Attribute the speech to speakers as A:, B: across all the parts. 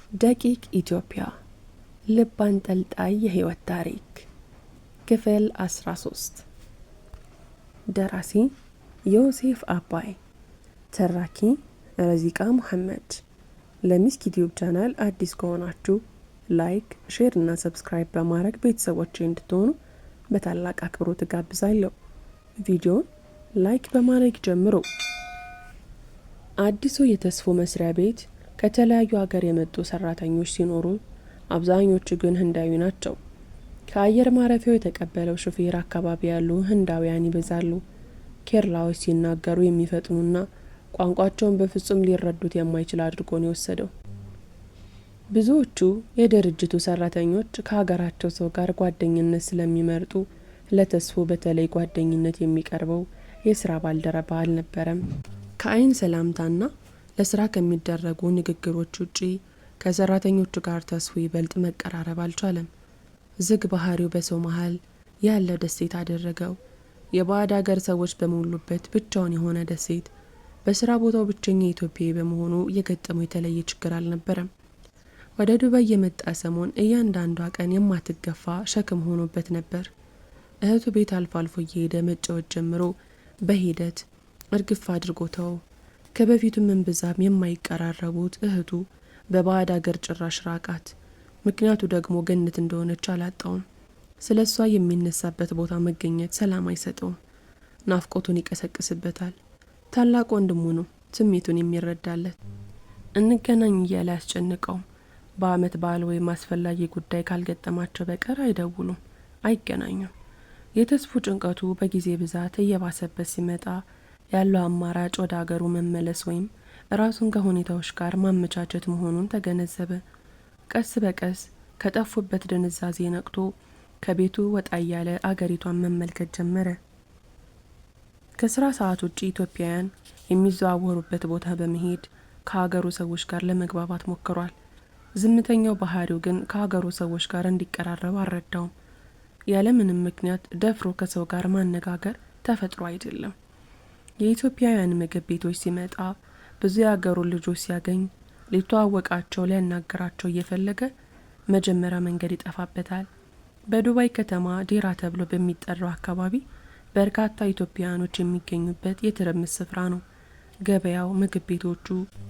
A: ደቂቅ ኢትዮጵያ ልብ አንጠልጣይ የህይወት ታሪክ ክፍል 13 ደራሲ ዮሴፍ አባይ ተራኪ ረዚቃ መሐመድ ለሚስክ ዩቲዩብ ቻናል አዲስ ከሆናችሁ ላይክ ሼር እና ሰብስክራይብ በማድረግ ቤተሰቦቼ እንድትሆኑ በታላቅ አክብሮት ጋብዛለሁ። ቪዲዮውን ላይክ በማድረግ ጀምሩ። አዲሱ የተስፎ መስሪያ ቤት ከተለያዩ ሀገር የመጡ ሰራተኞች ሲኖሩ አብዛኞቹ ግን ህንዳዊ ናቸው። ከአየር ማረፊያው የተቀበለው ሹፌር አካባቢ ያሉ ህንዳውያን ይበዛሉ። ኬርላዎች ሲናገሩ የሚፈጥኑና ቋንቋቸውን በፍጹም ሊረዱት የማይችል አድርጎ ነው የወሰደው። ብዙዎቹ የድርጅቱ ሰራተኞች ከሀገራቸው ሰው ጋር ጓደኝነት ስለሚመርጡ ለተስፎ በተለይ ጓደኝነት የሚቀርበው የስራ ባልደረባ አልነበረም። ከአይን ሰላምታና ለስራ ከሚደረጉ ንግግሮች ውጪ ከሰራተኞቹ ጋር ተስፎ ይበልጥ መቀራረብ አልቻለም። ዝግ ባህሪው በሰው መሃል ያለ ደሴት አደረገው። የባዕድ ሀገር ሰዎች በሞሉበት ብቻውን የሆነ ደሴት በስራ ቦታው ብቸኛ ኢትዮጵያዊ በመሆኑ የገጠመው የተለየ ችግር አልነበረም። ወደ ዱባይ የመጣ ሰሞን እያንዳንዷ ቀን የማትገፋ ሸክም ሆኖበት ነበር። እህቱ ቤት አልፎ አልፎ እየሄደ መጫወት ጀምሮ በሂደት እርግፍ አድርጎተው። ከበፊቱም እንብዛም የማይቀራረቡት እህቱ በባዕድ ሀገር ጭራሽ ራቃት። ምክንያቱ ደግሞ ገነት እንደሆነች አላጣውም። ስለ እሷ የሚነሳበት ቦታ መገኘት ሰላም አይሰጠውም። ናፍቆቱን ይቀሰቅስበታል። ታላቅ ወንድሙ ነው ስሜቱን የሚረዳለት። እንገናኝ እያለ ያስጨንቀውም። በአመት በዓል ወይም አስፈላጊ ጉዳይ ካልገጠማቸው በቀር አይደውሉም፣ አይገናኙም። የተስፉ ጭንቀቱ በጊዜ ብዛት እየባሰበት ሲመጣ ያለው አማራጭ ወደ አገሩ መመለስ ወይም ራሱን ከሁኔታዎች ጋር ማመቻቸት መሆኑን ተገነዘበ። ቀስ በቀስ ከጠፉበት ድንዛዜ ነቅቶ ከቤቱ ወጣ እያለ አገሪቷን መመልከት ጀመረ። ከስራ ሰዓት ውጪ ኢትዮጵያውያን የሚዘዋወሩበት ቦታ በመሄድ ከሀገሩ ሰዎች ጋር ለመግባባት ሞክሯል። ዝምተኛው ባህሪው ግን ከሀገሩ ሰዎች ጋር እንዲቀራረብ አልረዳውም። ያለምንም ምክንያት ደፍሮ ከሰው ጋር ማነጋገር ተፈጥሮ አይደለም። የኢትዮጵያውያን ምግብ ቤቶች ሲመጣ ብዙ የሀገሩ ልጆች ሲያገኝ ሊተዋወቃቸው ሊያናገራቸው እየፈለገ መጀመሪያ መንገድ ይጠፋበታል። በዱባይ ከተማ ዴራ ተብሎ በሚጠራው አካባቢ በርካታ ኢትዮጵያውያኖች የሚገኙበት የትርምስ ስፍራ ነው። ገበያው፣ ምግብ ቤቶቹ፣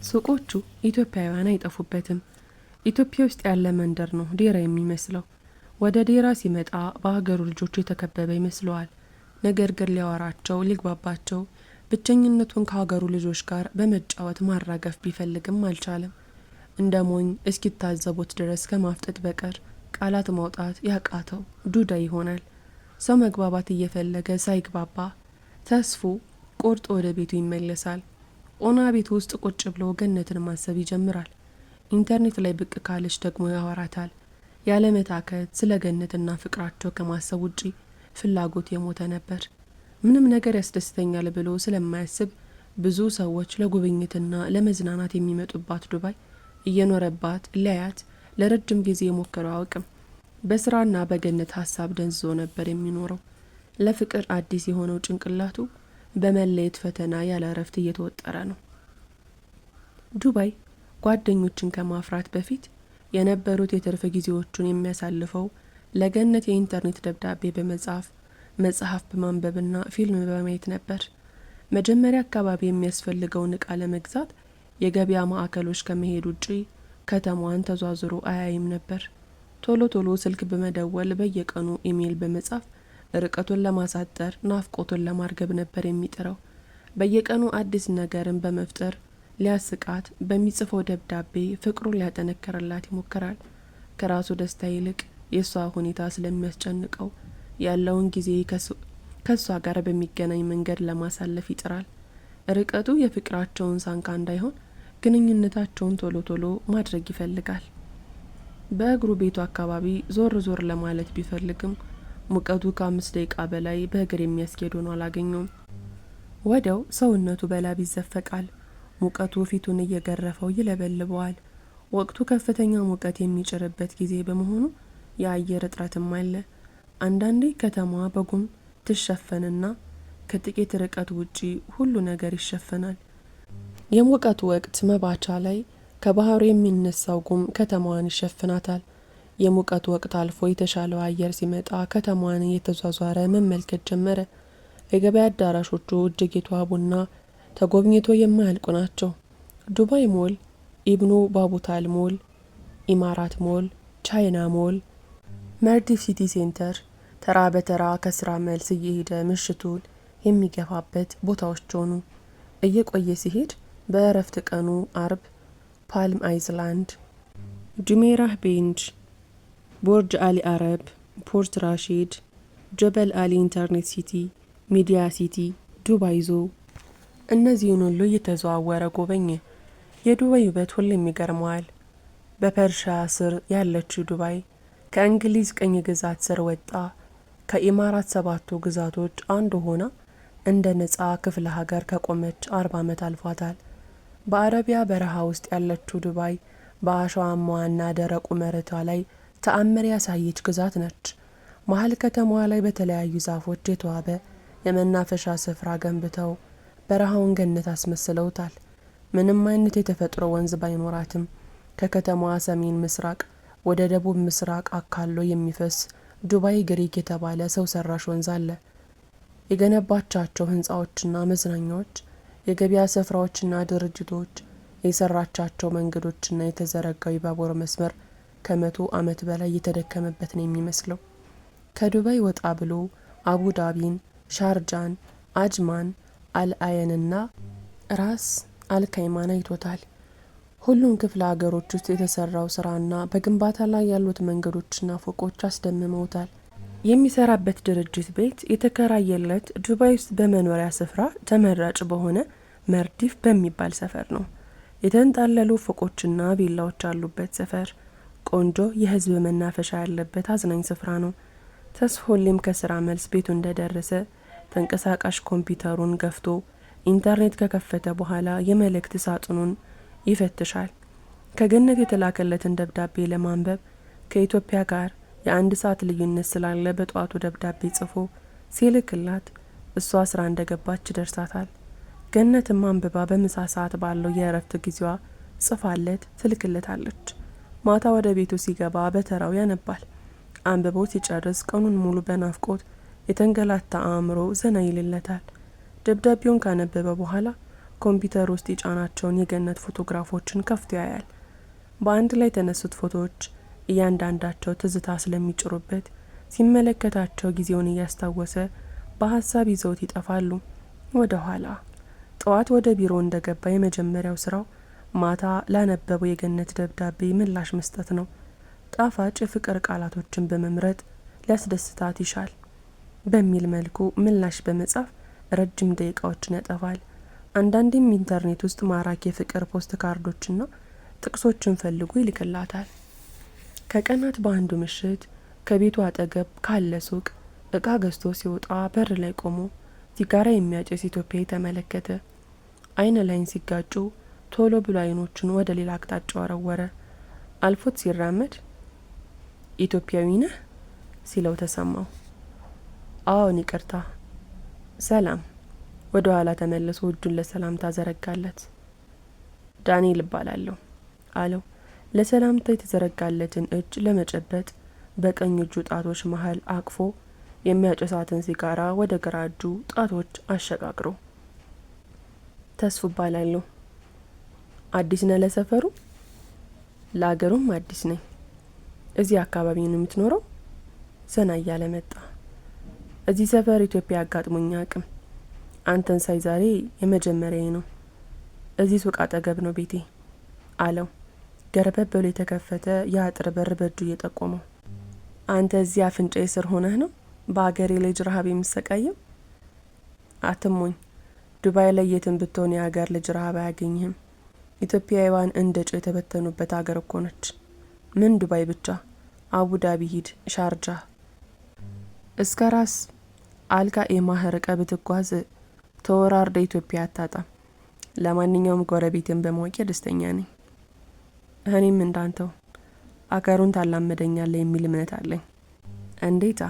A: ሱቆቹ ኢትዮጵያውያን አይጠፉበትም። ኢትዮጵያ ውስጥ ያለ መንደር ነው ዴራ የሚመስለው። ወደ ዴራ ሲመጣ በሀገሩ ልጆች የተከበበ ይመስለዋል። ነገር ግን ሊያወራቸው ሊግባባቸው ብቸኝነቱን ከሀገሩ ልጆች ጋር በመጫወት ማራገፍ ቢፈልግም አልቻለም። እንደ ሞኝ እስኪታዘቡት ድረስ ከማፍጠጥ በቀር ቃላት ማውጣት ያቃተው ዱዳ ይሆናል። ሰው መግባባት እየፈለገ ሳይግባባ ተስፉ ቆርጦ ወደ ቤቱ ይመለሳል። ኦና ቤት ውስጥ ቁጭ ብሎ ገነትን ማሰብ ይጀምራል። ኢንተርኔት ላይ ብቅ ካለች ደግሞ ያወራታል። ያለመታከት ስለ ገነትና ፍቅራቸው ከማሰብ ውጪ ፍላጎት የሞተ ነበር። ምንም ነገር ያስደስተኛል ብሎ ስለማያስብ ብዙ ሰዎች ለጉብኝትና ለመዝናናት የሚመጡባት ዱባይ እየኖረባት ሊያያት ለረጅም ጊዜ የሞከረው አውቅም። በስራና በገነት ሀሳብ ደንዝዞ ነበር የሚኖረው። ለፍቅር አዲስ የሆነው ጭንቅላቱ በመለየት ፈተና ያለ እረፍት እየተወጠረ ነው። ዱባይ ጓደኞችን ከማፍራት በፊት የነበሩት የትርፍ ጊዜዎቹን የሚያሳልፈው ለገነት የኢንተርኔት ደብዳቤ በመጻፍ መጽሐፍ በማንበብና ፊልም በማየት ነበር። መጀመሪያ አካባቢ የሚያስፈልገውን እቃ ለመግዛት የገበያ ማዕከሎች ከመሄድ ውጪ ከተማዋን ተዟዙሮ አያይም ነበር። ቶሎ ቶሎ ስልክ በመደወል በየቀኑ ኢሜል በመጻፍ ርቀቱን ለማሳጠር ናፍቆቱን ለማርገብ ነበር የሚጥረው። በየቀኑ አዲስ ነገርን በመፍጠር ሊያስቃት በሚጽፈው ደብዳቤ ፍቅሩን ሊያጠነክርላት ይሞክራል። ከራሱ ደስታ ይልቅ የሷ ሁኔታ ስለሚያስጨንቀው ያለውን ጊዜ ከሷ ጋር በሚገናኝ መንገድ ለማሳለፍ ይጥራል። ርቀቱ የፍቅራቸውን ሳንካ እንዳይሆን ግንኙነታቸውን ቶሎ ቶሎ ማድረግ ይፈልጋል። በእግሩ ቤቱ አካባቢ ዞር ዞር ለማለት ቢፈልግም ሙቀቱ ከ5 ደቂቃ በላይ በእግር የሚያስኬድ ሆኖ አላገኘውም። ወዲያው ሰውነቱ በላብ ይዘፈቃል። ሙቀቱ ፊቱን እየገረፈው ይለበልበዋል። ወቅቱ ከፍተኛ ሙቀት የሚጭርበት ጊዜ በመሆኑ የአየር እጥረትም አለ። አንዳንዴ ከተማዋ በጉም ትሸፈንና ከጥቂት ርቀት ውጪ ሁሉ ነገር ይሸፈናል። የሙቀቱ ወቅት መባቻ ላይ ከባህሩ የሚነሳው ጉም ከተማዋን ይሸፍናታል። የሙቀት ወቅት አልፎ የተሻለው አየር ሲመጣ ከተማዋን እየተዟዟረ መመልከት ጀመረ። የገበያ አዳራሾቹ እጅግ የተዋቡና ተጎብኝቶ የማያልቁ ናቸው። ዱባይ ሞል፣ ኢብኑ ባቡታል ሞል፣ ኢማራት ሞል፣ ቻይና ሞል፣ መርዲፍ ሲቲ ሴንተር ተራ በተራ ከስራ መልስ እየሄደ ምሽቱን የሚገፋበት ቦታዎች ሆኑ። እየቆየ ሲሄድ በእረፍት ቀኑ አርብ ፓልም አይዝላንድ፣ ጁሜራህ ቤንች፣ ቦርጅ አሊ አረብ፣ ፖርት ራሺድ፣ ጀበል አሊ ኢንተርኔት ሲቲ፣ ሚዲያ ሲቲ፣ ዱባይ ዞ፣ እነዚህን ሁሉ እየተዘዋወረ ጎበኘ። የዱባይ ውበት ሁሌም ይገርመዋል። በፐርሺያ ስር ያለችው ዱባይ ከእንግሊዝ ቅኝ ግዛት ስር ወጣ ከኢማራት ሰባቱ ግዛቶች አንዱ ሆና እንደ ነጻ ክፍለ ሀገር ከቆመች 40 ዓመት አልፏታል። በአረቢያ በረሃ ውስጥ ያለችው ዱባይ በአሸዋማዋና ደረቁ መሬቷ ላይ ተአምር ያሳየች ግዛት ነች። መሀል ከተማዋ ላይ በተለያዩ ዛፎች የተዋበ የመናፈሻ ስፍራ ገንብተው በረሃውን ገነት አስመስለውታል። ምንም አይነት የተፈጥሮ ወንዝ ባይኖራትም ከከተማዋ ሰሜን ምስራቅ ወደ ደቡብ ምስራቅ አካሎ የሚፈስ ዱባይ ግሪክ የተባለ ሰው ሰራሽ ወንዝ አለ። የገነባቻቸው ህንፃዎችና መዝናኛዎች፣ የገበያ ስፍራዎችና ድርጅቶች፣ የሰራቻቸው መንገዶችና የተዘረጋው የባቡር መስመር ከ100 ዓመት በላይ የተደከመበት ነው የሚመስለው። ከዱባይ ወጣ ብሎ አቡዳቢን፣ ሻርጃን፣ አጅማን፣ አልአየንና ራስ አልካይማን አይቶታል። ሁሉም ክፍለ ሀገሮች ውስጥ የተሰራው ስራና በግንባታ ላይ ያሉት መንገዶችና ፎቆች አስደምመውታል። የሚሰራበት ድርጅት ቤት የተከራየለት ዱባይ ውስጥ በመኖሪያ ስፍራ ተመራጭ በሆነ መርዲፍ በሚባል ሰፈር ነው። የተንጣለሉ ፎቆችና ቪላዎች ያሉበት ሰፈር፣ ቆንጆ የህዝብ መናፈሻ ያለበት አዝናኝ ስፍራ ነው። ተስፋ ሁሌም ከስራ መልስ ቤቱ እንደደረሰ ተንቀሳቃሽ ኮምፒውተሩን ገፍቶ ኢንተርኔት ከከፈተ በኋላ የመልእክት ሳጥኑን ይፈትሻል። ከገነት የተላከለትን ደብዳቤ ለማንበብ ከኢትዮጵያ ጋር የ1 ሰዓት ልዩነት ስላለ በጠዋቱ ደብዳቤ ጽፎ ሲልክላት እሷ ስራ እንደገባች ደርሳታል። ገነትም አንብባ በምሳ ሰዓት ባለው የእረፍት ጊዜዋ ጽፋለት ትልክለታለች። ማታ ወደ ቤቱ ሲገባ በተራው ያነባል። አንብቦ ሲጨርስ ቀኑን ሙሉ በናፍቆት የተንገላታ አእምሮ ዘና ይልለታል። ደብዳቤውን ካነበበ በኋላ ኮምፒውተር ውስጥ የጫናቸውን የገነት ፎቶግራፎችን ከፍቶ ያያል። በአንድ ላይ የተነሱት ፎቶዎች እያንዳንዳቸው ትዝታ ስለሚጭሩበት ሲመለከታቸው ጊዜውን እያስታወሰ በሀሳብ ይዘውት ይጠፋሉ። ወደ ኋላ ጠዋት ወደ ቢሮ እንደገባ የመጀመሪያው ስራው ማታ ላነበበው የገነት ደብዳቤ ምላሽ መስጠት ነው። ጣፋጭ የፍቅር ቃላቶችን በመምረጥ ሊያስደስታት ይሻል በሚል መልኩ ምላሽ በመጻፍ ረጅም ደቂቃዎችን ያጠፋል። አንዳንዴም ኢንተርኔት ውስጥ ማራኪ የፍቅር ፖስት ካርዶችና ጥቅሶችን ፈልጎ ይልክላታል። ከቀናት በአንዱ ምሽት ከቤቱ አጠገብ ካለ ሱቅ እቃ ገዝቶ ሲወጣ በር ላይ ቆሞ ሲጋራ የሚያጨስ ኢትዮጵያዊ ተመለከተ። አይን ላይን ሲጋጩ ቶሎ ብሎ አይኖቹን ወደ ሌላ አቅጣጫ ወረወረ። አልፎት ሲራመድ ኢትዮጵያዊ ነህ ሲለው ተሰማው። አዎን፣ ይቅርታ፣ ሰላም። ወደ ኋላ ተመልሶ እጁን ለሰላምታ ዘረጋለት። ዳንኤል እባላለሁ አለው። ለሰላምታ የተዘረጋለትን እጅ ለመጨበጥ በቀኝ እጁ ጣቶች መሃል አቅፎ የሚያጨሳትን ሲጋራ ወደ ግራ እጁ ጣቶች አሸጋግሮ ተስፉ እባላለሁ። አዲስ ነህ ለሰፈሩ? ለአገሩም አዲስ ነኝ። እዚህ አካባቢ ነው የምትኖረው? ዘና እያለ መጣ። እዚህ ሰፈር ኢትዮጵያ አጋጥሞኝ አቅም አንተን ሳይ ዛሬ የመጀመሪያዬ ነው። እዚህ ሱቅ አጠገብ ነው ቤቴ አለው። ገረበብ ብሎ የተከፈተ የአጥር በር በእጁ እየጠቆመው። አንተ እዚህ አፍንጫዬ ስር ሆነህ ነው በአገሬ ልጅ ረሃብ የምሰቃየው? አትሞኝ። ዱባይ ላይ የትም ብትሆን የሀገር ልጅ ረሃብ አያገኝህም። ኢትዮጵያውያን እንደ ጨው የተበተኑበት ሀገር እኮ ነች። ምን ዱባይ ብቻ፣ አቡዳቢ ሂድ፣ ሻርጃ እስከ ራስ አልጋ ኤማህ ርቀህ ብትጓዝ ተወራርደ ኢትዮጵያ አታጣም። ለማንኛውም ጎረቤትን በማወቄ ደስተኛ ነኝ። እኔም እንዳንተው አገሩን ታላመደኛለህ የሚል እምነት አለኝ። እንዴታ?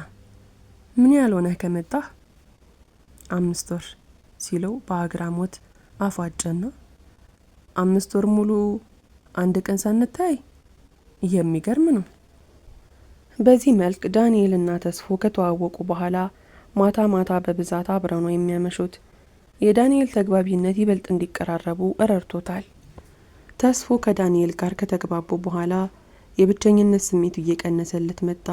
A: ምን ያህል ሆነህ ከመጣህ? 5 ወር ሲለው በአግራሞት አፏጨና 5 ወር ሙሉ አንድ ቀን ሳንታይ? የሚገርም ነው። በዚህ መልክ ዳንኤልና ተስፎ ከተዋወቁ በኋላ ማታ ማታ በብዛት አብረው ነው የሚያመሹት። የዳንኤል ተግባቢነት ይበልጥ እንዲቀራረቡ ረድቶታል። ተስፎ ከዳንኤል ጋር ከተግባቡ በኋላ የብቸኝነት ስሜቱ እየቀነሰለት መጣ።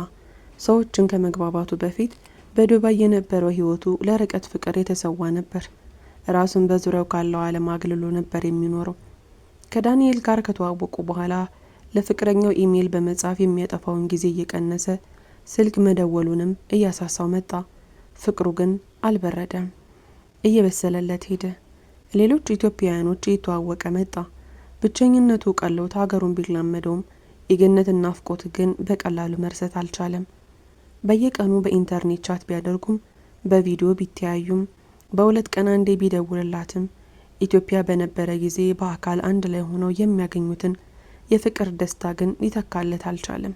A: ሰዎችን ከመግባባቱ በፊት በዱባይ የነበረው ህይወቱ ለርቀት ፍቅር የተሰዋ ነበር። ራሱን በዙሪያው ካለው ዓለም አግልሎ ነበር የሚኖረው። ከዳንኤል ጋር ከተዋወቁ በኋላ ለፍቅረኛው ኢሜል በመጻፍ የሚያጠፋውን ጊዜ እየቀነሰ ስልክ መደወሉንም እያሳሳው መጣ። ፍቅሩ ግን አልበረደም፣ እየበሰለለት ሄደ። ሌሎች ኢትዮጵያውያኖች እየተዋወቀ መጣ። ብቸኝነቱ ቀሎት ሀገሩን ቢላመደውም የገነትን ናፍቆት ግን በቀላሉ መርሳት አልቻለም። በየቀኑ በኢንተርኔት ቻት ቢያደርጉም በቪዲዮ ቢተያዩም በሁለት ቀን አንዴ ቢደውልላትም ኢትዮጵያ በነበረ ጊዜ በአካል አንድ ላይ ሆነው የሚያገኙትን የፍቅር ደስታ ግን ሊተካለት አልቻለም።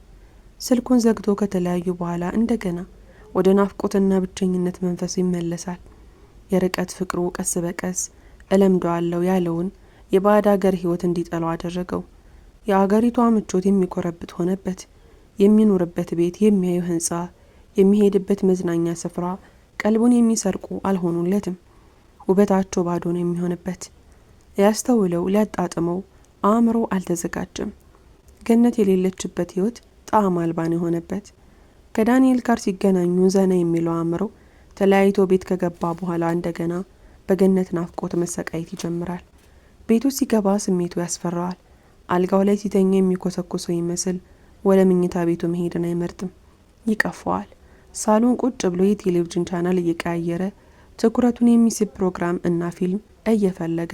A: ስልኩን ዘግቶ ከተለያዩ በኋላ እንደገና ወደ ናፍቆትና ብቸኝነት መንፈሱ ይመለሳል። የርቀት ፍቅሩ ቀስ በቀስ እለምደዋለሁ ያለውን የባዕድ ሀገር ህይወት እንዲጠላው አደረገው። የአገሪቷ ምቾት የሚኮረብት ሆነበት። የሚኖርበት ቤት፣ የሚያየው ህንጻ፣ የሚሄድበት መዝናኛ ስፍራ ቀልቡን የሚሰርቁ አልሆኑለትም። ውበታቸው ባዶ ነው የሚሆንበት። ሊያስተውለው ሊያጣጥመው አእምሮ አልተዘጋጀም። ገነት የሌለችበት ህይወት ጣዕም አልባ ነው የሆነበት። ከዳንኤል ጋር ሲገናኙ ዘና የሚለው አእምሮ ተለያይቶ ቤት ከገባ በኋላ እንደገና በገነት ናፍቆት መሰቃየት ይጀምራል። ቤቱ ሲገባ ስሜቱ ያስፈራዋል። አልጋው ላይ ሲተኛ የሚኮሰኩሰው ይመስል ወደ መኝታ ቤቱ መሄድን አይመርጥም። ይቀፈዋል። ሳሎን ቁጭ ብሎ የቴሌቪዥን ቻናል እየቀያየረ ትኩረቱን የሚስብ ፕሮግራም እና ፊልም እየፈለገ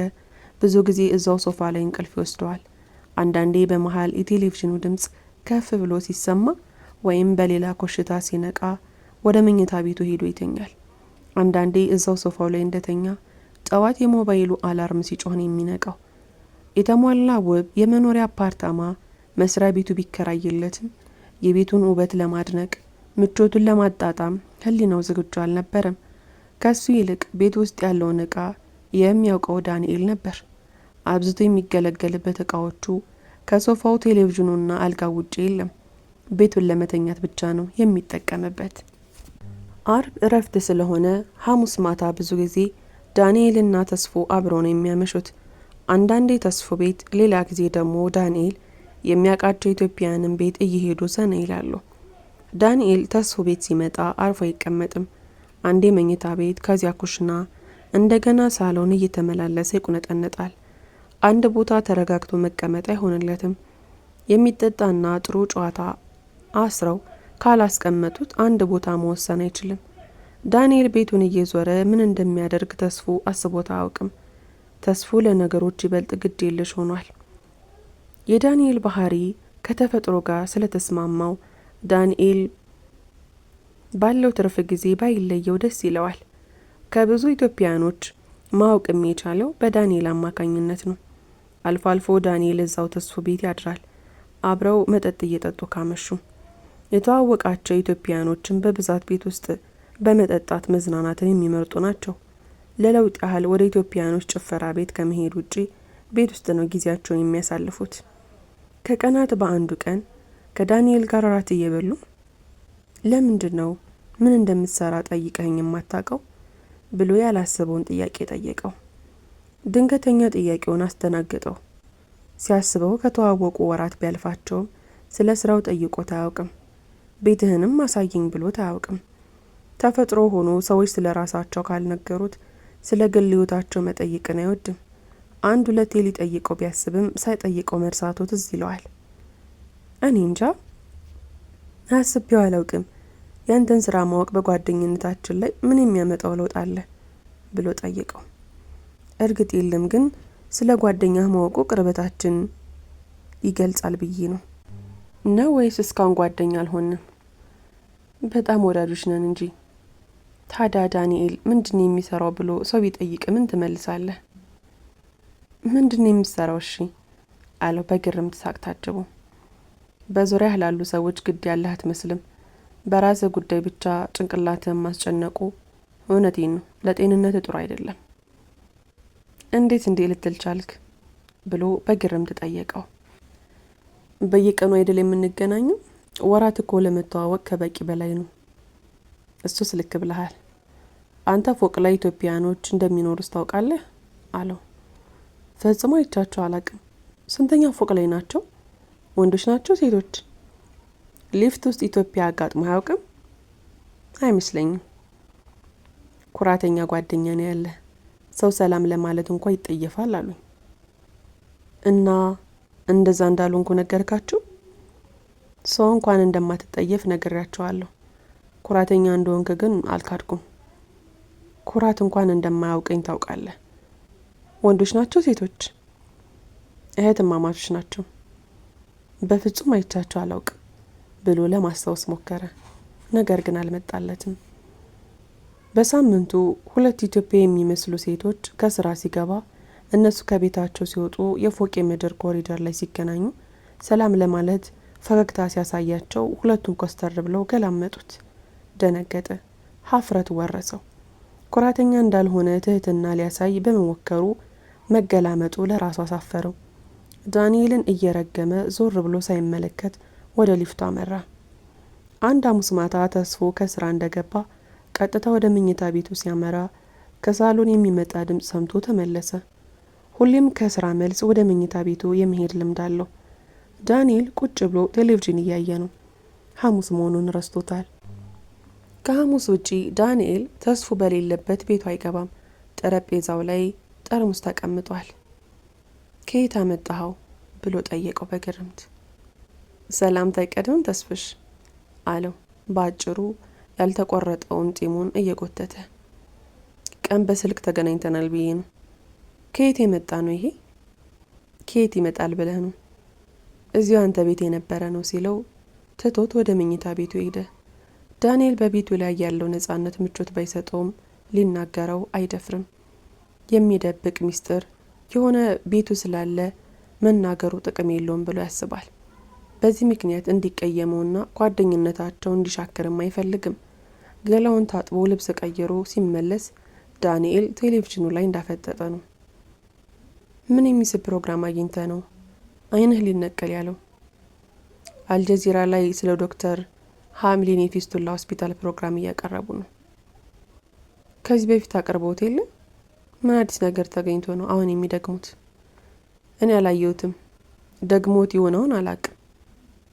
A: ብዙ ጊዜ እዛው ሶፋ ላይ እንቅልፍ ይወስደዋል። አንዳንዴ በመሃል የቴሌቪዥኑ ድምጽ ከፍ ብሎ ሲሰማ ወይም በሌላ ኮሽታ ሲነቃ ወደ መኝታ ቤቱ ሄዶ ይተኛል። አንዳንዴ እዛው ሶፋው ላይ እንደተኛ ጠዋት የሞባይሉ አላርም ሲጮህ ነው የሚነቃው። የተሟላ ውብ የመኖሪያ አፓርታማ መስሪያ ቤቱ ቢከራይለትም የቤቱን ውበት ለማድነቅ ምቾቱን ለማጣጣም ህሊናው ዝግጁ አልነበረም። ከሱ ይልቅ ቤት ውስጥ ያለውን እቃ የሚያውቀው ዳንኤል ነበር። አብዝቶ የሚገለገልበት እቃዎቹ ከሶፋው ቴሌቪዥኑና አልጋው ውጪ የለም። ቤቱን ለመተኛት ብቻ ነው የሚጠቀምበት። አርብ እረፍት ስለሆነ ሐሙስ ማታ ብዙ ጊዜ ዳንኤልና ተስፎ አብረው ነው የሚያመሹት። አንዳንዴ ተስፎ ቤት፣ ሌላ ጊዜ ደግሞ ዳንኤል የሚያውቃቸው ኢትዮጵያውያንን ቤት እየሄዱ ዘና ይላሉ። ዳንኤል ተስፎ ቤት ሲመጣ አርፎ አይቀመጥም። አንዴ መኝታ ቤት፣ ከዚያ ኩሽና፣ እንደገና ሳሎን እየተመላለሰ ይቁነጠነጣል። አንድ ቦታ ተረጋግቶ መቀመጥ አይሆንለትም። የሚጠጣና ጥሩ ጨዋታ አስረው ካላስቀመጡት አንድ ቦታ መወሰን አይችልም። ዳንኤል ቤቱን እየዞረ ምን እንደሚያደርግ ተስፎ አስቦት አያውቅም። ተስፎ ለነገሮች ይበልጥ ግድ የለሽ ሆኗል። የዳንኤል ባህሪ ከተፈጥሮ ጋር ስለተስማማው ዳንኤል ባለው ትርፍ ጊዜ ባይለየው ደስ ይለዋል። ከብዙ ኢትዮጵያውያኖች ማወቅም የቻለው በዳንኤል አማካኝነት ነው። አልፎ አልፎ ዳንኤል እዛው ተስፎ ቤት ያድራል። አብረው መጠጥ እየጠጡ ካመሹ የተዋወቃቸው ኢትዮጵያውያኖችን በብዛት ቤት ውስጥ በመጠጣት መዝናናትን የሚመርጡ ናቸው። ለለውጥ ያህል ወደ ኢትዮጵያውያኖች ጭፈራ ቤት ከመሄድ ውጪ ቤት ውስጥ ነው ጊዜያቸውን የሚያሳልፉት። ከቀናት በአንዱ ቀን ከዳንኤል ጋር ራት እየበሉ ለምንድን ነው ምን እንደምትሰራ ጠይቀኝ የማታውቀው ብሎ ያላሰበውን ጥያቄ ጠየቀው። ድንገተኛ ጥያቄውን አስተናገጠው። ሲያስበው ከተዋወቁ ወራት ቢያልፋቸውም ስለ ስራው ጠይቆት አያውቅም። ቤትህንም አሳየኝ ብሎት አያውቅም። ተፈጥሮ ሆኖ ሰዎች ስለ ራሳቸው ካልነገሩት ስለ ግል ህይወታቸው መጠየቅን አይወድም። አንድ ሁለቴ ሊጠይቀው ቢያስብም ሳይጠይቀው መርሳቱ ትዝ ይለዋል። እኔ እንጃ አስቤው አላውቅም። ያንተን ስራ ማወቅ በጓደኝነታችን ላይ ምን የሚያመጣው ለውጥ አለ ብሎ ጠየቀው። እርግጥ የለም፣ ግን ስለ ጓደኛህ ማወቁ ቅርበታችን ይገልጻል ብዬ ነው። ነው ወይስ እስካሁን ጓደኛ አልሆንም? በጣም ወዳጆች ነን እንጂ። ታዲያ ዳንኤል ምንድን ነው የሚሰራው ብሎ ሰው ቢጠይቅ ምን ትመልሳለህ? ምንድን ነው የሚሰራው? እሺ አለው በግርምት ሳቅ ታጅቦ። በዙሪያህ ላሉ ሰዎች ግድ ያለህ አትመስልም። በራስህ ጉዳይ ብቻ ጭንቅላትህን ማስጨነቁ እውነቴን ነው ለጤንነት ጥሩ አይደለም። እንዴት ልትል ቻልክ ብሎ በግርምት ጠየቀው። በየቀኑ አይደል የምንገናኘው? ወራት እኮ ለመተዋወቅ ከበቂ በላይ ነው። እሱስ ልክ ብለሃል። አንተ ፎቅ ላይ ኢትዮጵያኖች እንደሚኖሩስ ታውቃለህ? አለው። ፈጽሞ አይቻቸው አላቅም። ስንተኛ ፎቅ ላይ ናቸው? ወንዶች ናቸው ሴቶች? ሊፍት ውስጥ ኢትዮጵያ አጋጥሞ አያውቅም? አይመስለኝም። ኩራተኛ ጓደኛ ነው ያለ። ሰው ሰላም ለማለት እንኳን ይጠየፋል አሉኝ። እና እንደዛ እንዳልሆንኩ ነገርካችሁ? ሰው እንኳን እንደማትጠየፍ ነግሬያቸዋለሁ። ኩራተኛ እንደሆንክ ግን አልካድኩም። ኩራት እንኳን እንደማያውቀኝ ታውቃለህ። ወንዶች ናቸው ሴቶች? እህትማማቾች ናቸው። በፍጹም አይቻቸው አላውቅም ብሎ ለማስታወስ ሞከረ። ነገር ግን አልመጣለትም። በሳምንቱ 2 ኢትዮጵያ የሚመስሉ ሴቶች ከስራ ሲገባ እነሱ ከቤታቸው ሲወጡ የፎቅ የምድር ኮሪደር ላይ ሲገናኙ ሰላም ለማለት ፈገግታ ሲያሳያቸው ሁለቱም ኮስተር ብለው ገላመጡት። ደነገጠ። ሀፍረት ወረሰው። ኩራተኛ እንዳልሆነ ትህትና ሊያሳይ በመሞከሩ መገላመጡ ለራሱ አሳፈረው። ዳንኤልን እየረገመ ዞር ብሎ ሳይመለከት ወደ ሊፍቱ አመራ። አንድ ሐሙስ ማታ ተስፎ ከስራ እንደገባ ቀጥታ ወደ መኝታ ቤቱ ሲያመራ ከሳሎን የሚመጣ ድምጽ ሰምቶ ተመለሰ። ሁሌም ከስራ መልስ ወደ መኝታ ቤቱ የመሄድ ልምድ አለው። ዳንኤል ቁጭ ብሎ ቴሌቪዥን እያየ ነው። ሐሙስ መሆኑን ረስቶታል። ከሐሙስ ውጪ ዳንኤል ተስፉ በሌለበት ቤቱ አይገባም። ጠረጴዛው ላይ ጠርሙስ ተቀምጧል። ከየት አመጣኸው ብሎ ጠየቀው በግርምት። ሰላምታ አይቀድምም ተስፍሽ አለው በአጭሩ ያልተቆረጠውን ጢሙን እየጎተተ። ቀን በስልክ ተገናኝተናል ብዬ ነው። ከየት የመጣ ነው ይሄ? ከየት ይመጣል ብለህ ነው? እዚሁ አንተ ቤት የነበረ ነው ሲለው ትቶት ወደ መኝታ ቤቱ ሄደ። ዳንኤል በቤቱ ላይ ያለው ነጻነት ምቾት ባይሰጠውም ሊናገረው አይደፍርም። የሚደብቅ ሚስጥር የሆነ ቤቱ ስላለ መናገሩ ጥቅም የለውም ብሎ ያስባል። በዚህ ምክንያት እንዲቀየመውና ጓደኝነታቸው እንዲሻክርም አይፈልግም። ገላውን ታጥቦ ልብስ ቀይሮ ሲመለስ ዳንኤል ቴሌቪዥኑ ላይ እንዳፈጠጠ ነው። ምን የሚስብ ፕሮግራም አግኝተ ነው አይንህ ሊነቀል ያለው? አልጀዚራ ላይ ስለ ዶክተር ሀምሊን የፊስቱላ ሆስፒታል ፕሮግራም እያቀረቡ ነው። ከዚህ በፊት አቅርበውት የለ? ምን አዲስ ነገር ተገኝቶ ነው አሁን የሚደግሙት? እኔ አላየሁትም። ደግሞት የሆነውን አላቅም።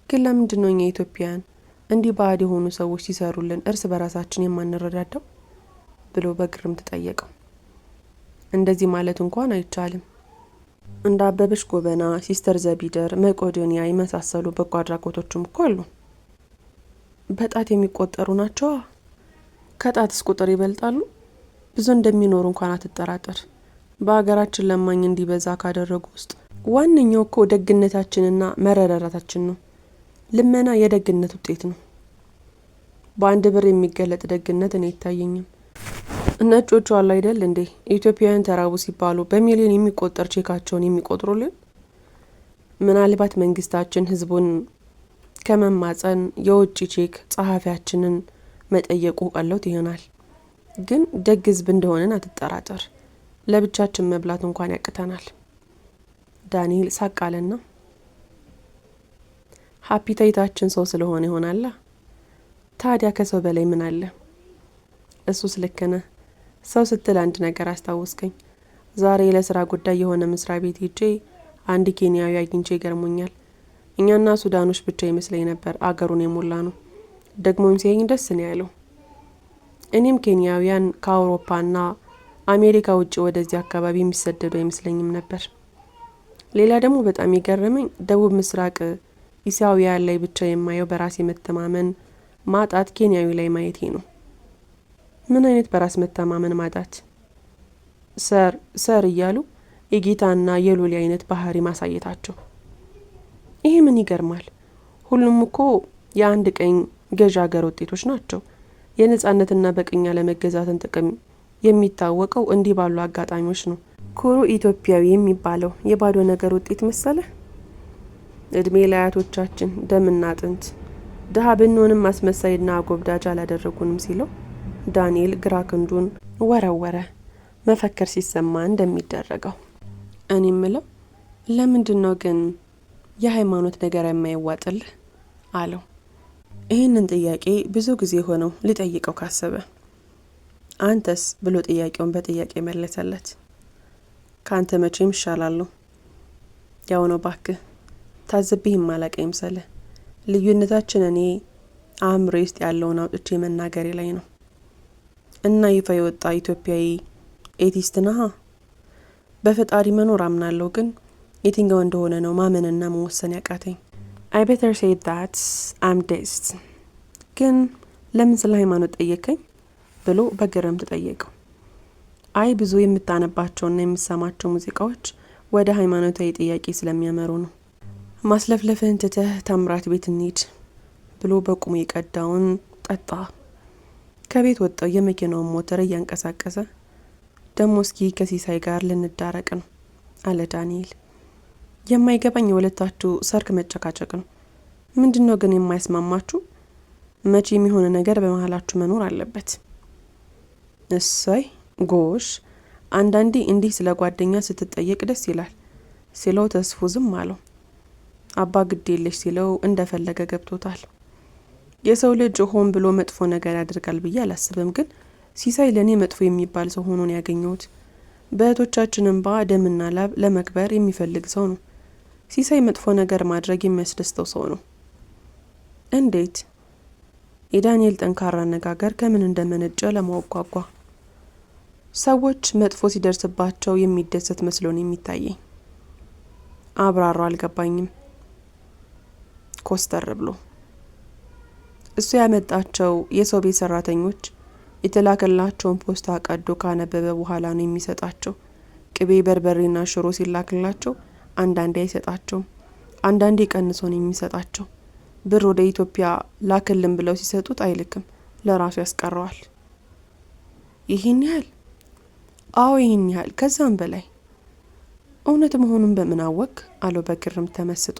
A: ግን ለምንድን ነው እኛ ኢትዮጵያን እንዲህ ባዕድ የሆኑ ሰዎች ሲሰሩልን እርስ በራሳችን የማንረዳዳው ብሎ በግርም ተጠየቀው። እንደዚህ ማለት እንኳን አይቻልም። እንደ አበበሽ ጎበና፣ ሲስተር ዘቢደር፣ መቄዶንያ የመሳሰሉ በጎ አድራጎቶችም እኮ አሉ። በጣት የሚቆጠሩ ናቸው። ከጣትስ ቁጥር ይበልጣሉ። ብዙ እንደሚኖሩ እንኳን አትጠራጠር። በሀገራችን ለማኝ እንዲበዛ ካደረጉ ውስጥ ዋነኛው እኮ ደግነታችንና መረዳዳታችን ነው። ልመና የደግነት ውጤት ነው። በአንድ ብር የሚገለጥ ደግነት እኔ አይታየኝም። ነጮቹ አሉ አይደል እንዴ ኢትዮጵያውያን ተራቡ ሲባሉ በሚሊዮን የሚቆጠር ቼካቸውን የሚቆጥሩልን። ምናልባት መንግስታችን ህዝቡን ከመማጸን የውጭ ቼክ ጸሐፊያችንን መጠየቁ ቀሎት ይሆናል። ግን ደግ ህዝብ እንደሆነን አትጠራጠር። ለብቻችን መብላት እንኳን ያቅተናል። ዳንኤል ሳቃለና ሃፒታይታችን ሰው ስለሆነ ይሆናል። ታዲያ ከሰው በላይ ምን አለ? እሱስ ልክ ነህ። ሰው ስትል አንድ ነገር አስታወስከኝ። ዛሬ ለስራ ጉዳይ የሆነ መስሪያ ቤት ሄጄ አንድ ኬንያዊ አግኝቼ ይገርሞኛል። እኛና ሱዳኖች ብቻ ይመስለኝ ነበር አገሩን የሞላ ነው። ደግሞም ሲያየኝ ደስ ነው ያለው። እኔም ኬንያውያን ከአውሮፓና አሜሪካ ውጭ ወደዚህ አካባቢ የሚሰደዱ አይመስለኝም ነበር። ሌላ ደግሞ በጣም ይገርመኝ ደቡብ ምስራቅ ኢሳውያን ላይ ብቻ የማየው በራስ መተማመን ማጣት ኬንያዊ ላይ ማየቴ ነው። ምን አይነት በራስ መተማመን ማጣት? ሰር እያሉ የጌታና የሎሊ አይነት ባህሪ ማሳየታቸው። ይሄ ምን ይገርማል? ሁሉም እኮ የአንድ ቀኝ ገዥ ሀገር ውጤቶች ናቸው። የነጻነትና በቅኛ ለመገዛትን ጥቅም የሚታወቀው እንዲህ ባሉ አጋጣሚዎች ነው። ኩሩ ኢትዮጵያዊ የሚባለው የባዶ ነገር ውጤት መሰለ። እድሜ ለአያቶቻችን ደምና አጥንት ድሀ ብንሆንም አስመሳይና አጎብዳጅ አላደረጉንም ሲለው ዳንኤል ግራ ክንዱን ወረወረ። መፈክር ሲሰማ እንደሚደረገው። እኔ ምለው ለምንድን ነው ግን የሃይማኖት ነገር የማይዋጥልህ አለው። ይህንን ጥያቄ ብዙ ጊዜ ሆነው ሊጠይቀው ካሰበ አንተስ ብሎ ጥያቄውን በጥያቄ መለሰለት። ካንተ መቼም ይሻላለሁ። ያው ነው ባክህ፣ ታዝብህም ማላቀ ይምሰልህ። ልዩነታችን እኔ አእምሮ ውስጥ ያለውን አውጥቼ መናገሬ ላይ ነው። እና ይፋ የወጣ ኢትዮጵያዊ ኤቲስት ነህ? በፈጣሪ መኖር አምናለሁ፣ ግን የትኛው እንደሆነ ነው ማመንና መወሰን ያቃተኝ። I better say that I'm deist። ግን ለምን ስለ ሃይማኖት ጠየቀኝ ብሎ በግርምት ጠየቀው። አይ ብዙ የምታነባቸውና የምሰማቸው ሙዚቃዎች ወደ ሃይማኖታዊ ጥያቄ ስለሚያመሩ ነው። ማስለፍለፍህን ትተህ ታምራት ቤት እንሂድ ብሎ በቁሙ የቀዳውን ጠጣ። ከቤት ወጣው የመኪናውን ሞተር እያንቀሳቀሰ ደሞ እስኪ ከሲሳይ ጋር ልንዳረቅ ነው አለ ዳንኤል። የማይገባኝ የሁለታችሁ ሰርክ መጨቃጨቅ ነው። ምንድነው ግን የማይስማማችሁ? መቼም የሆነ ነገር በመሃላችሁ መኖር አለበት። እሰይ ጎሽ፣ አንዳንዴ እንዲህ ስለ ጓደኛ ስትጠየቅ ደስ ይላል ሲለው ተስፉ ዝም አለው። አባ ግድ የለሽ ሲለው እንደፈለገ ገብቶታል። የሰው ልጅ ሆን ብሎ መጥፎ ነገር ያደርጋል ብዬ አላስብም፣ ግን ሲሳይ ለኔ መጥፎ የሚባል ሰው ሆኖ ነው ያገኘሁት። በእህቶቻችን እንባ ደምና ላብ ለመክበር የሚፈልግ ሰው ነው። ሲሳይ መጥፎ ነገር ማድረግ የሚያስደስተው ሰው ነው። እንዴት? የዳንኤል ጠንካራ አነጋገር ከምን እንደመነጨ ለማወቅ ጓጓ። ሰዎች መጥፎ ሲደርስባቸው የሚደሰት መስሎ ነው የሚታየኝ። አብራሩ አልገባኝም። ኮስተር ብሎ እሱ ያመጣቸው የሰው ቤት ሰራተኞች የተላከላቸውን ፖስታ ቀዶ ካነበበ በኋላ ነው የሚሰጣቸው። ቅቤ በርበሬና ሽሮ ሲላክላቸው አንዳንዴ አይሰጣቸውም፣ አንዳንዴ ቀንሶ ነው የሚሰጣቸው። ብር ወደ ኢትዮጵያ ላክልን ብለው ሲሰጡት አይልክም፣ ለራሱ ያስቀረዋል። ይህን ያህል? አዎ ይህን ያህል፣ ከዛም በላይ። እውነት መሆኑን በምን አወቅ? አለው በግርም ተመስጦ።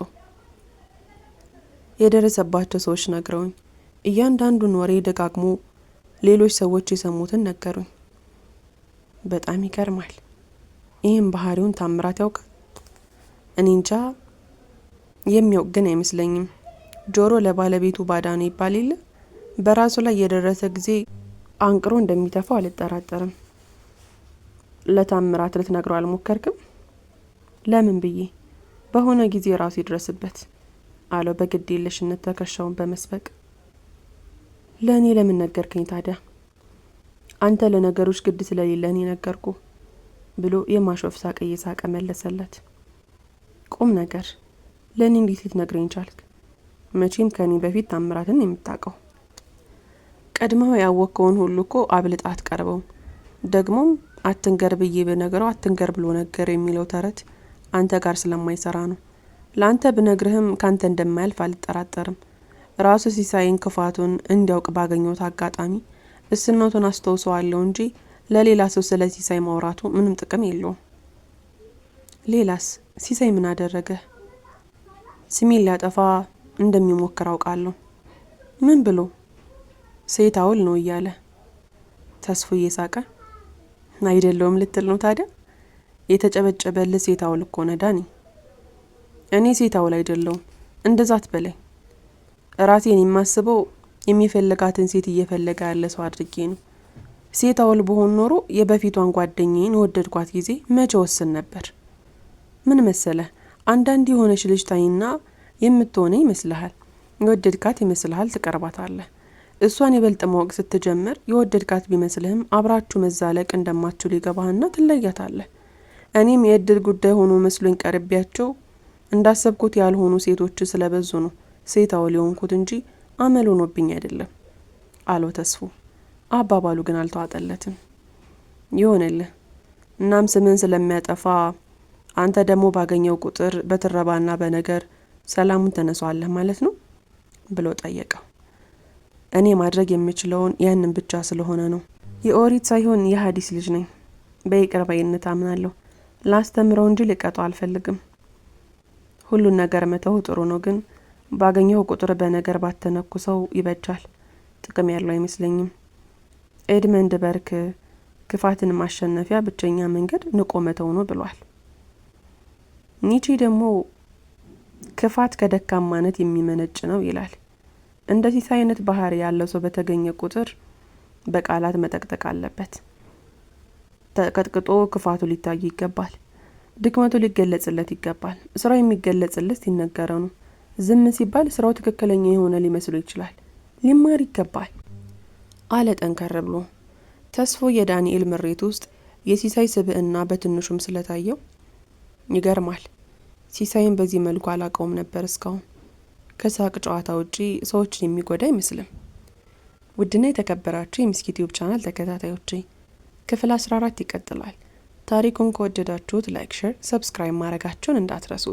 A: የደረሰባቸው ሰዎች ነግረውኝ፣ እያንዳንዱን ወሬ ደጋግሞ ሌሎች ሰዎች የሰሙትን ነገሩኝ። በጣም ይገርማል። ይህም ባህሪውን ታምራት ያውቃል? እኔ እንጃ፣ የሚያውቅ ግን አይመስለኝም። ጆሮ ለባለቤቱ ባዳ ነው ይባል የለ? በራሱ ላይ የደረሰ ጊዜ አንቅሮ እንደሚተፋው አልጠራጠርም። ለታምራት ልትነግረው አልሞከርክም? ለምን ብዬ፣ በሆነ ጊዜ ራሱ ይድረስበት አለው በግድ የለሽነት ትከሻውን በመስበቅ። ለእኔ ለምን ነገርከኝ ታዲያ? አንተ ለነገሮች ግድ ስለሌለ እኔ ነገርኩ ብሎ የማሾፍ ሳቅ እየሳቀ መለሰለት። ቁም ነገር፣ ለእኔ እንዴት ልትነግረኝ ቻልክ? መቼም ከኔ በፊት ታምራትን የምታውቀው። ቀድመው ያወቅከውን ሁሉ እኮ አብልጣ አትቀርበውም። ደግሞም አትንገር ብዬ በነገረው አትንገር ብሎ ነገር የሚለው ተረት አንተ ጋር ስለማይሰራ ነው። ለአንተ ብነግርህም ካንተ እንደማያልፍ አልጠራጠርም። ራሱ ሲሳይን ክፋቱን እንዲያውቅ ባገኘሁት አጋጣሚ እስነቱን አስተውሰዋለሁ እንጂ ለሌላ ሰው ስለ ሲሳይ ማውራቱ ምንም ጥቅም የለውም። ሌላስ? ሲሳይ ምን አደረገ? ስሜን ሊያጠፋ እንደሚሞክር አውቃለሁ። ምን ብሎ? ሴት አውል ነው እያለ። ተስፉ እየሳቀ፣ አይደለውም ልትል ነው ታዲያ? የተጨበጨበልህ ሴት አውል እኮ ነህ ዳኒ። እኔ ሴት አውል አይደለሁም፣ እንደዛ አትበለኝ። ራሴን የማስበው የሚፈልጋትን ሴት እየፈለገ ያለ ሰው አድርጌ ነው። ሴት አውል በሆን ኖሮ የበፊቷን ጓደኛዬን ወደድኳት ጊዜ መቼ ወስን ነበር። ምን መሰለህ፣ አንዳንድ የሆነች ልጅ ታይና የምትሆነ ይመስልሃል፣ የወደድካት ይመስልሃል፣ ትቀርባታለህ። እሷን ይበልጥ ማወቅ ስትጀምር የወደድካት ቢመስልህም አብራችሁ መዛለቅ እንደማትችሉ ይገባህና ትለያታለህ። እኔም የእድል ጉዳይ ሆኖ መስሎኝ ቀርቢያቸው እንዳሰብኩት ያልሆኑ ሴቶች ስለበዙ ነው ሴት አውል የሆንኩት እንጂ አመል ሆኖብኝ አይደለም አለው ተስፉ። አባባሉ ግን አልተዋጠለትም። ይሆንልህ፣ እናም ስምን ስለሚያጠፋ አንተ ደግሞ ባገኘው ቁጥር በትረባና በነገር ሰላሙን ተነሷለህ ማለት ነው ብሎ ጠየቀው። እኔ ማድረግ የምችለውን ያንን ብቻ ስለሆነ ነው። የኦሪት ሳይሆን የሐዲስ ልጅ ነኝ። በይቅር ባይነት አምናለሁ። ላስተምረው እንጂ ልቀጣው አልፈልግም። ሁሉን ነገር መተው ጥሩ ነው፣ ግን ባገኘው ቁጥር በነገር ባተነኩሰው ይበጃል። ጥቅም ያለው አይመስለኝም። ኤድመንድ በርክ ክፋትን ማሸነፊያ ብቸኛ መንገድ ንቆ መተው ነው ብሏል። ኒቼ ደግሞ ክፋት ከደካማነት የሚመነጭ ነው ይላል። እንደ ሲሳይ አይነት ባህሪ ያለው ሰው በተገኘ ቁጥር በቃላት መጠቅጠቅ አለበት። ተቀጥቅጦ ክፋቱ ሊታይ ይገባል። ድክመቱ ሊገለጽለት ይገባል። ስራው የሚገለጽለት ሲነገረው ነው። ዝም ሲባል ስራው ትክክለኛ የሆነ ሊመስሉ ይችላል። ሊማር ይገባል አለ ጠንከር ብሎ። ተስፎ የዳንኤል ምሬት ውስጥ የሲሳይ ስብዕና በትንሹም ስለታየው ይገርማል። ሲሳይን በዚህ መልኩ አላቀውም ነበር እስካሁን። ከሳቅ ጨዋታ ውጪ ሰዎችን የሚጎዳ አይመስልም። ውድና የተከበራችሁ የሚስኪ ቲዩብ ቻናል ተከታታዮቼ ክፍል 14 ይቀጥላል። ታሪኩን ከወደዳችሁት ላይክ፣ ሼር፣ ሰብስክራይብ ማድረጋችሁን እንዳትረሱ።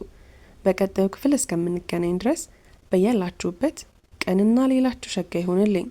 A: በቀጣዩ ክፍል እስከምንገናኝ ድረስ በያላችሁበት ቀንና ሌላችሁ ሸጋ ይሁንልኝ።